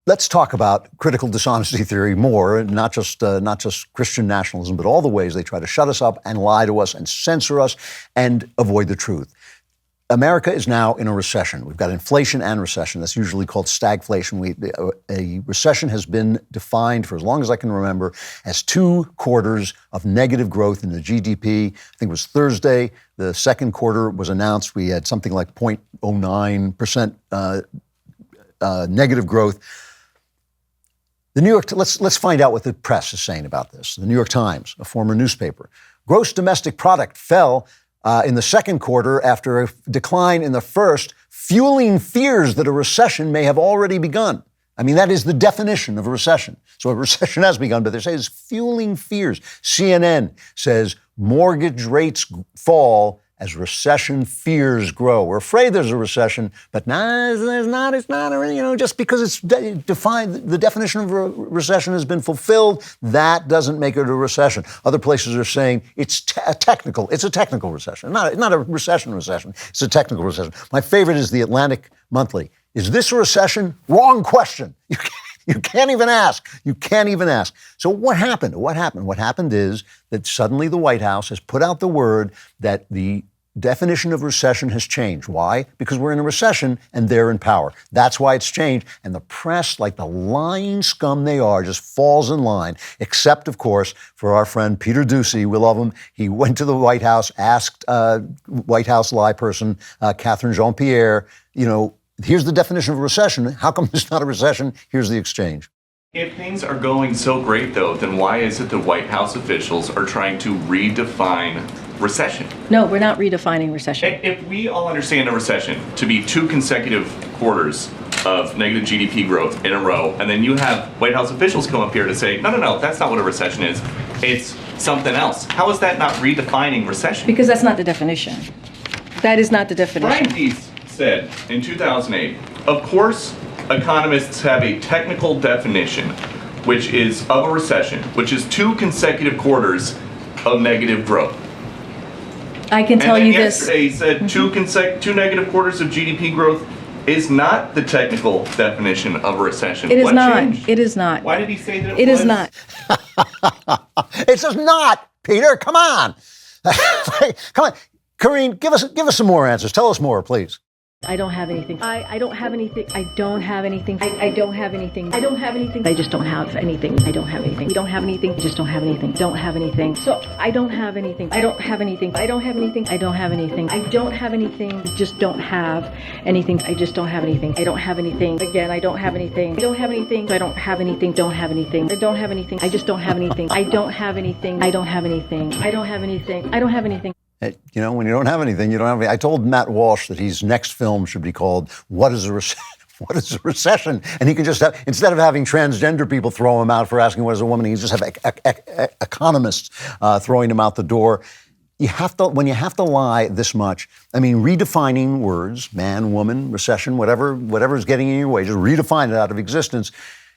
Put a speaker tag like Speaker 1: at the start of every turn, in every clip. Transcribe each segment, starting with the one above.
Speaker 1: Let's talk about critical dishonesty theory more, not just Christian nationalism, but all the ways they try to shut us up and lie to us and censor us and avoid the truth. America is now in a recession. We've got inflation and recession. That's usually called stagflation. A recession has been defined for as long as I can remember as 2 quarters of negative growth in the GDP. I think it was Thursday. The second quarter was announced. We had something like 0.09% negative growth. The New York, let's find out what the press is saying about this. The New York Times, a former newspaper. Gross domestic product fell in the second quarter after a decline in the first, fueling fears that a recession may have already begun. I mean, that is the definition of a recession. So a recession has begun, but they say it's fueling fears. CNN says mortgage rates fall as recession fears grow. We're afraid there's a recession, but there's not. It's not, just because it's defined, the definition of a recession has been fulfilled, that doesn't make it a recession. Other places are saying it's a technical recession. Not a recession, it's a technical recession. My favorite is the Atlantic Monthly. Is this a recession? Wrong question. You can't even ask. So what happened? What happened is that suddenly the White House has put out the word that the definition of recession has changed. Why? Because we're in a recession and they're in power. That's why it's changed. And the press, like the lying scum they are, just falls in line, except, of course, for our friend Peter Doocy. We love him. He went to the White House, asked White House lie person, Catherine Jean-Pierre, here's the definition of a recession. How come it's not a recession? Here's the exchange.
Speaker 2: If things are going so great, though, then why is it the White House officials are trying to redefine recession?
Speaker 3: No, we're not redefining recession.
Speaker 2: If we all understand a recession to be 2 consecutive quarters of negative GDP growth in a row, and then you have White House officials come up here to say, no, that's not what a recession is. It's something else. How is that not redefining recession?
Speaker 3: Because that's not the definition. That is not the definition.
Speaker 2: Brian Deese said in 2008, of course, economists have a technical definition, which is of a recession, which is 2 consecutive quarters of negative growth.
Speaker 3: I can tell you this.
Speaker 2: Yesterday he said 2 negative quarters of GDP growth is not the technical definition of a recession.
Speaker 3: It is
Speaker 2: what
Speaker 3: not.
Speaker 2: changed?
Speaker 3: It is not.
Speaker 2: Why did he say that
Speaker 3: it was? Is not.
Speaker 1: It's just not, Peter. Come on. Come on. Karine, give us some more answers. Tell us more, please.
Speaker 3: I don't have anything. I don't have anything. I don't have anything. I don't have anything. I don't have anything. I just don't have anything. I don't have anything. We don't have anything. I just don't have anything. Don't have anything. So I don't have anything. I don't have anything. I don't have anything. I don't have anything. I don't have anything. Just don't have anything. I just don't have anything. I don't have anything. Again, I don't have anything. I don't have anything. So I don't have anything. Don't have anything. I don't have anything. I just don't have anything. I don't have anything. I don't have anything. I don't have anything. I don't have anything.
Speaker 1: When you don't have anything, you don't have anything. I told Matt Walsh that his next film should be called What is a Recession? And he can just have, instead of having transgender people throw him out for asking what is a woman, he can just have economists throwing him out the door. When you have to lie this much, redefining words, man, woman, recession, whatever is getting in your way, just redefine it out of existence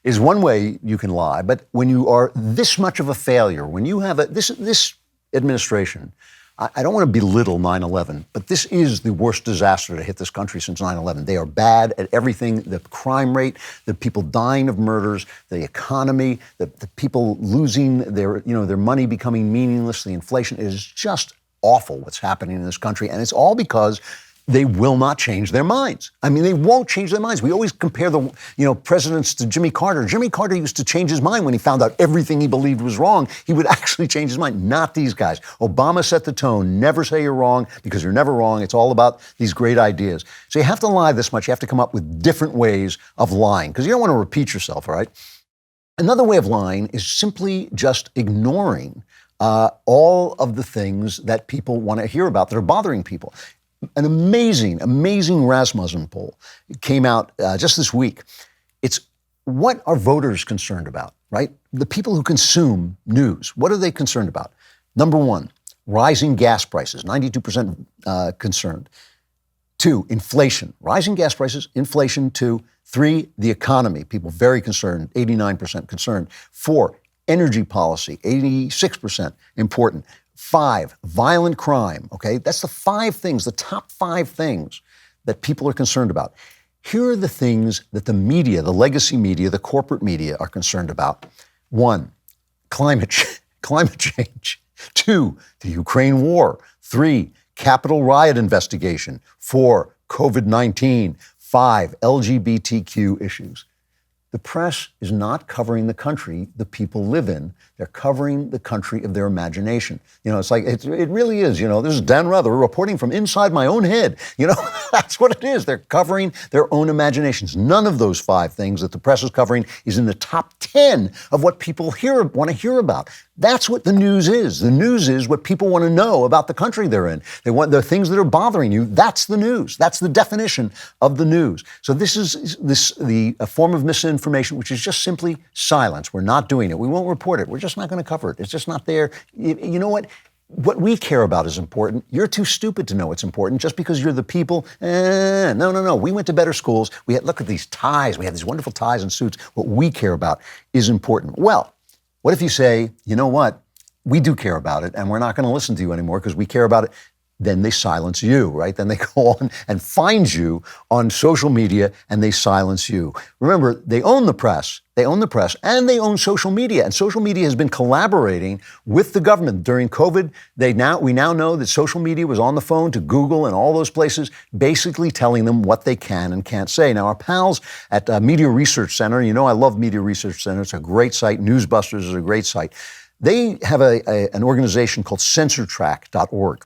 Speaker 1: is one way you can lie. But when you are this much of a failure, when you have this administration, I don't want to belittle 9/11, but this is the worst disaster to hit this country since 9/11. They are bad at everything. The crime rate, the people dying of murders, the economy, the people losing their money, becoming meaningless, the inflation. It is just awful what's happening in this country. And it's all because they will not change their minds. They won't change their minds. We always compare the presidents to Jimmy Carter. Jimmy Carter used to change his mind when he found out everything he believed was wrong. He would actually change his mind. Not these guys. Obama set the tone. Never say you're wrong because you're never wrong. It's all about these great ideas. So you have to lie this much. You have to come up with different ways of lying because you don't want to repeat yourself, all right? Another way of lying is simply just ignoring all of the things that people want to hear about that are bothering people. An amazing Rasmussen poll came out just this week. It's what are voters concerned about, right? The people who consume news, what are they concerned about? Number 1, rising gas prices, 92% concerned. 2, inflation, rising gas prices, inflation. 2, 3, the economy, people very concerned, 89% concerned. 4, energy policy, 86% important. 5, violent crime, okay? That's the 5 things, the top 5 things that people are concerned about. Here are the things that the media, the legacy media, the corporate media are concerned about. 1, climate change. 2, the Ukraine war. 3, Capitol riot investigation. 4, COVID-19. 5, LGBTQ issues. The press is not covering the country the people live in. They're covering the country of their imagination. It's like, it really is, this is Dan Rather reporting from inside my own head. That's what it is. They're covering their own imaginations. None of those 5 things that the press is covering is in the top 10 of what people want to hear about. That's what the news is. The news is what people want to know about the country they're in. They want the things that are bothering you. That's the news. That's the definition of the news. So this is a form of misinformation, which is just simply silence. We're not doing it. We won't report it. We're just not going to cover it. It's just not there. You know what? What we care about is important. You're too stupid to know it's important just because you're the people. No. We went to better schools. Look at these ties. We have these wonderful ties and suits. What we care about is important. Well, what if you say, you know what? We do care about it, and we're not going to listen to you anymore because we care about it. Then they silence you, right? Then they go on and find you on social media and they silence you. Remember, they own the press. They own the press and they own social media. And social media has been collaborating with the government during COVID. We now know that social media was on the phone to Google and all those places, basically telling them what they can and can't say. Now, our pals at Media Research Center, I love Media Research Center. It's a great site. Newsbusters is a great site. They have an organization called Censorship.org.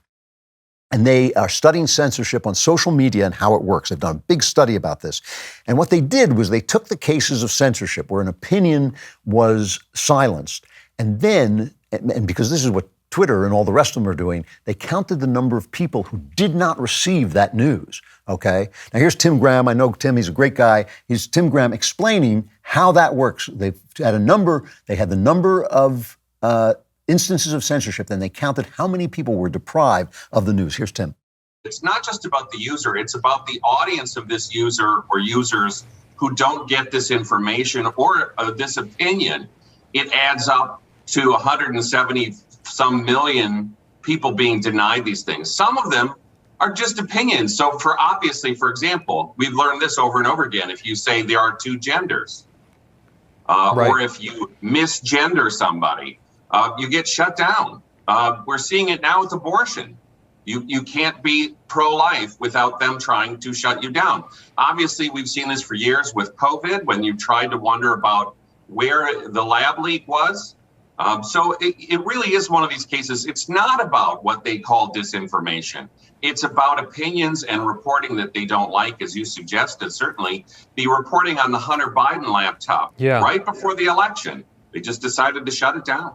Speaker 1: And they are studying censorship on social media and how it works. They've done a big study about this. And what they did was they took the cases of censorship where an opinion was silenced. And then, and because this is what Twitter and all the rest of them are doing, they counted the number of people who did not receive that news, okay? Now here's Tim Graham. I know Tim, he's a great guy. He's Tim Graham explaining how that works. They had the number of instances of censorship, then they counted how many people were deprived of the news. Here's Tim.
Speaker 4: It's not just about the user, it's about the audience of this user or users who don't get this information or this opinion. It adds up to 170 some million people being denied these things. Some of them are just opinions. So for example, we've learned this over and over again. If you say there are 2 genders, right, or if you misgender somebody, you get shut down. We're seeing it now with abortion. You can't be pro-life without them trying to shut you down. Obviously, we've seen this for years with COVID when you tried to wonder about where the lab leak was. So it really is one of these cases. It's not about what they call disinformation. It's about opinions and reporting that they don't like, as you suggested, certainly. The reporting on the Hunter Biden laptop right before the election. They just decided to shut it down.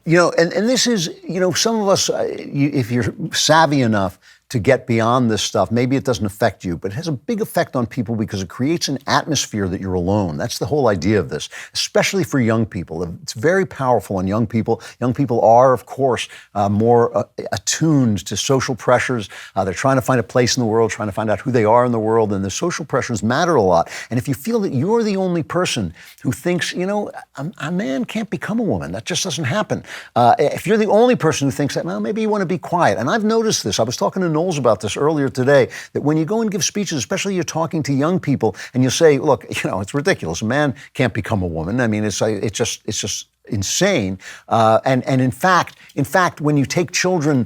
Speaker 1: And this is, some of us, if you're savvy enough to get beyond this stuff, maybe it doesn't affect you, but it has a big effect on people because it creates an atmosphere that you're alone. That's the whole idea of this, especially for young people. It's very powerful on young people. Young people are, of course, more attuned to social pressures. They're trying to find a place in the world, trying to find out who they are in the world, and the social pressures matter a lot. And if you feel that you're the only person who thinks, a man can't become a woman, that just doesn't happen. If you're the only person who thinks that, well, maybe you want to be quiet. And I've noticed this. I was talking to Knowles about this earlier today, that when you go and give speeches, especially you're talking to young people, and you say, look, it's ridiculous. A man can't become a woman. I mean, it's just insane. And in fact, when you take children,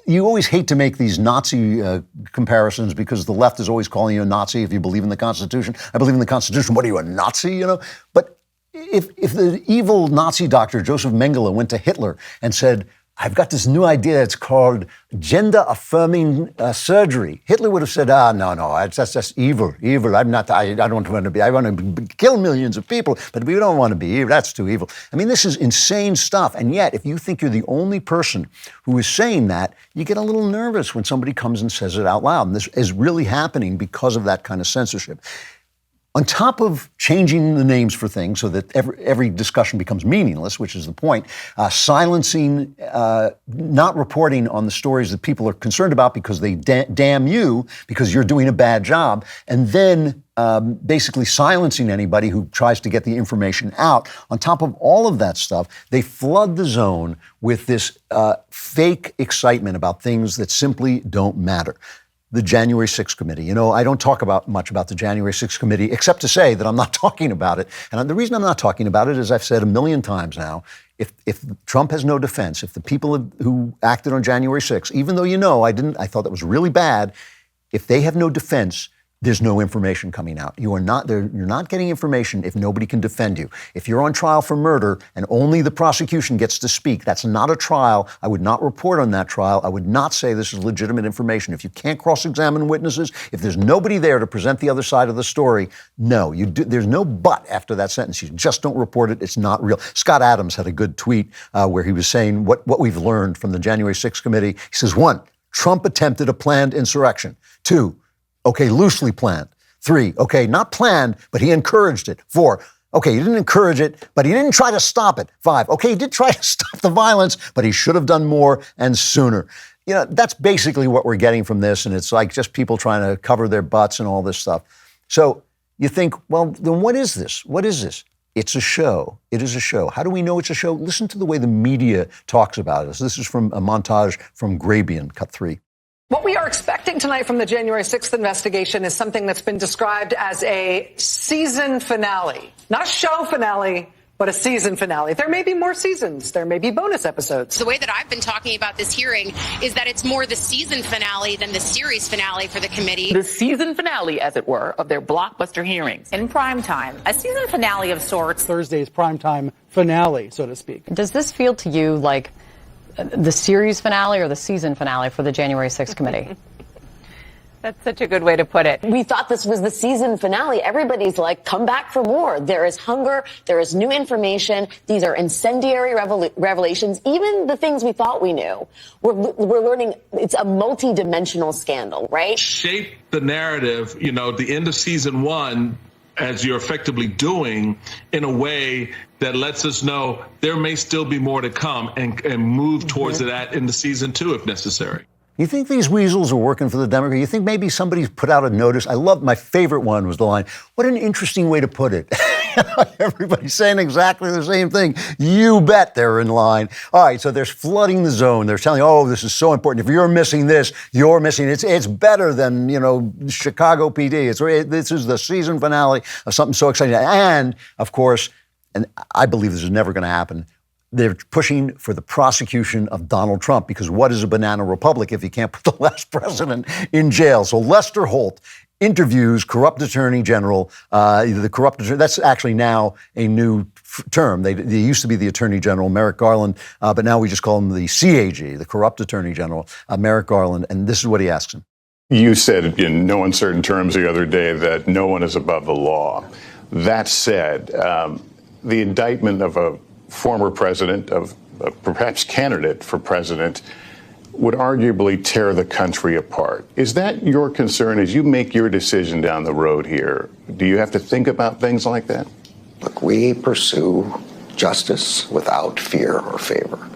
Speaker 1: you always hate to make these Nazi comparisons because the left is always calling you a Nazi if you believe in the Constitution. I believe in the Constitution. What are you, a Nazi? But if the evil Nazi doctor Joseph Mengele went to Hitler and said, I've got this new idea. It's called gender-affirming surgery. Hitler would have said, no, that's evil. I don't want to be. I want to kill millions of people, but we don't want to be evil. That's too evil. I mean, this is insane stuff. And yet, if you think you're the only person who is saying that, you get a little nervous when somebody comes and says it out loud. And this is really happening because of that kind of censorship. On top of changing the names for things so that every discussion becomes meaningless, which is the point, silencing, not reporting on the stories that people are concerned about because they damn you because you're doing a bad job, and then basically silencing anybody who tries to get the information out. On top of all of that stuff, they flood the zone with this fake excitement about things that simply don't matter. the January 6th committee. You know, I don't talk much about the January 6th committee, except to say that I'm not talking about it. And the reason I'm not talking about it is I've said a million times now, if Trump has no defense, if the people who acted on January 6th, even though I thought that was really bad, if they have no defense, there's no information coming out. You're not getting information if nobody can defend you. If you're on trial for murder and only the prosecution gets to speak, that's not a trial. I would not report on that trial. I would not say this is legitimate information. If you can't cross-examine witnesses, if there's nobody there to present the other side of the story, no, there's no but after that sentence. You just don't report it. It's not real. Scott Adams had a good tweet where he was saying what we've learned from the January 6th committee. He says, 1, Trump attempted a planned insurrection. 2, okay, loosely planned. 3, okay, not planned, but he encouraged it. 4, okay, he didn't encourage it, but he didn't try to stop it. 5, okay, he did try to stop the violence, but he should have done more and sooner. You know, that's basically what we're getting from this, and it's like just people trying to cover their butts and all this stuff. So you think, well, then what is this? What is this? It's a show. It is a show. How do we know it's a show? Listen to the way the media talks about us. This is from a montage from Grabian, cut 3.
Speaker 5: What we are expecting tonight from the January 6th investigation is something that's been described as a season finale. Not a show finale, but a season finale. There may be more seasons. There may be bonus episodes.
Speaker 6: The way that I've been talking about this hearing is that it's more the season finale than the series finale for the committee.
Speaker 7: The season finale, as it were, of their blockbuster hearings.
Speaker 8: In prime time, a season finale of sorts.
Speaker 9: Thursday's primetime finale, so to speak.
Speaker 10: Does this feel to you like the series finale or the season finale for the January 6th committee?
Speaker 8: That's such a good way to put it.
Speaker 11: We thought this was the season finale. Everybody's like, come back for more. There is hunger. There is new information. These are incendiary revelations. Even the things we thought we knew. We're learning it's a multi-dimensional scandal, right?
Speaker 12: Shape the narrative, the end of season 1, as you're effectively doing, in a way that lets us know there may still be more to come and move towards that in the season 2 if necessary.
Speaker 1: You think these weasels are working for the Democrats? You think maybe somebody's put out a notice? My favorite one was the line, what an interesting way to put it. Everybody's saying exactly the same thing. You bet they're in line. All right, so they're flooding the zone. They're telling you, oh, this is so important. If you're missing this, you're missing it. It's better than, Chicago PD. This is the season finale of something so exciting. And, of course, and I believe this is never going to happen, they're pushing for the prosecution of Donald Trump, because what is a banana republic if you can't put the last president in jail? So Lester Holt interviews corrupt attorney general, that's actually now a new term. They used to be the attorney general, Merrick Garland, but now we just call him the CAG, the corrupt attorney general, Merrick Garland, and this is what he asks him.
Speaker 13: You said in no uncertain terms the other day that no one is above the law. That said, the indictment of a former president, of perhaps candidate for president, would arguably tear the country apart. Is that your concern as you make your decision down the road here? Do you have to think about things like that?
Speaker 14: Look, we pursue justice without fear or favor.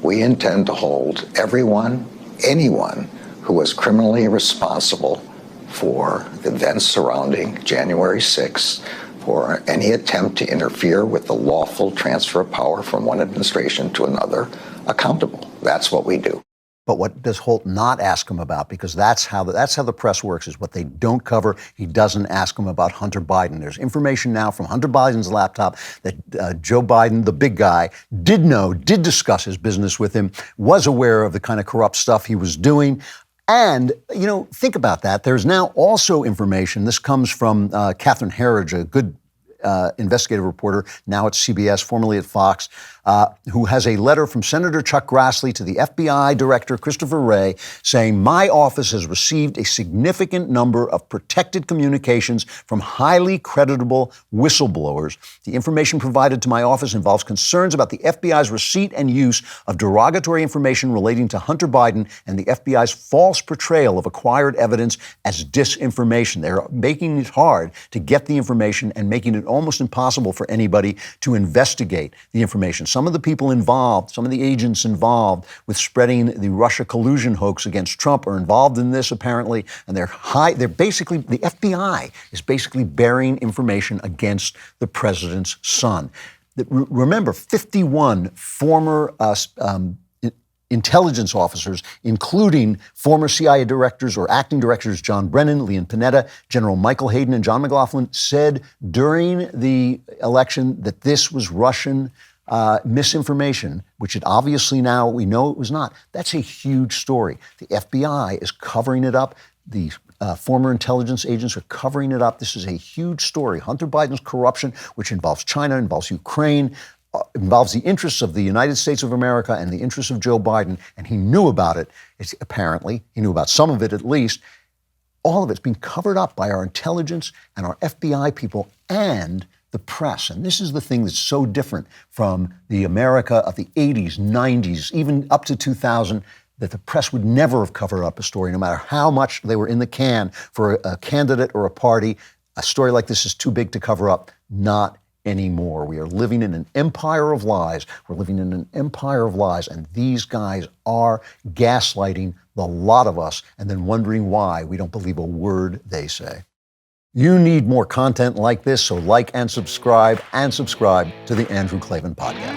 Speaker 14: We intend to hold anyone who was criminally responsible for the events surrounding January 6th, for any attempt to interfere with the lawful transfer of power from one administration to another, accountable. That's what we do.
Speaker 1: But what does Holt not ask him about? Because that's how the press works, is what they don't cover. He doesn't ask him about Hunter Biden. There's information now from Hunter Biden's laptop that Joe Biden, the big guy, did discuss his business with him, was aware of the kind of corrupt stuff he was doing. And, think about that. There's now also information. This comes from Catherine Herridge, a good investigative reporter, now at CBS, formerly at Fox, who has a letter from Senator Chuck Grassley to the FBI Director Christopher Wray saying, my office has received a significant number of protected communications from highly creditable whistleblowers. The information provided to my office involves concerns about the FBI's receipt and use of derogatory information relating to Hunter Biden and the FBI's false portrayal of acquired evidence as disinformation. They're making it hard to get the information and making it almost impossible for anybody to investigate the information. Some of the people involved, some of the agents involved with spreading the Russia collusion hoax against Trump are involved in this, apparently, and they're basically, the FBI is basically bearing information against the president's son. Remember, 51 former intelligence officers, including former CIA directors or acting directors John Brennan, Leon Panetta, General Michael Hayden, and John McLaughlin, said during the election that this was Russian misinformation, which it obviously now we know it was not. That's a huge story. The FBI is covering it up. The former intelligence agents are covering it up. This is a huge story. Hunter Biden's corruption, which involves China, involves Ukraine, involves the interests of the United States of America and the interests of Joe Biden, and he knew about it. Apparently, he knew about some of it at least. All of it's being covered up by our intelligence and our FBI people and the press. And this is the thing that's so different from the America of the 80s, 90s, even up to 2000, that the press would never have covered up a story, no matter how much they were in the can for a candidate or a party. A story like this is too big to cover up. Not anymore. We are living in an empire of lies. We're living in an empire of lies, and these guys are gaslighting the lot of us and then wondering why we don't believe a word they say. You need more content like this, so like and subscribe to the Andrew Klavan Podcast.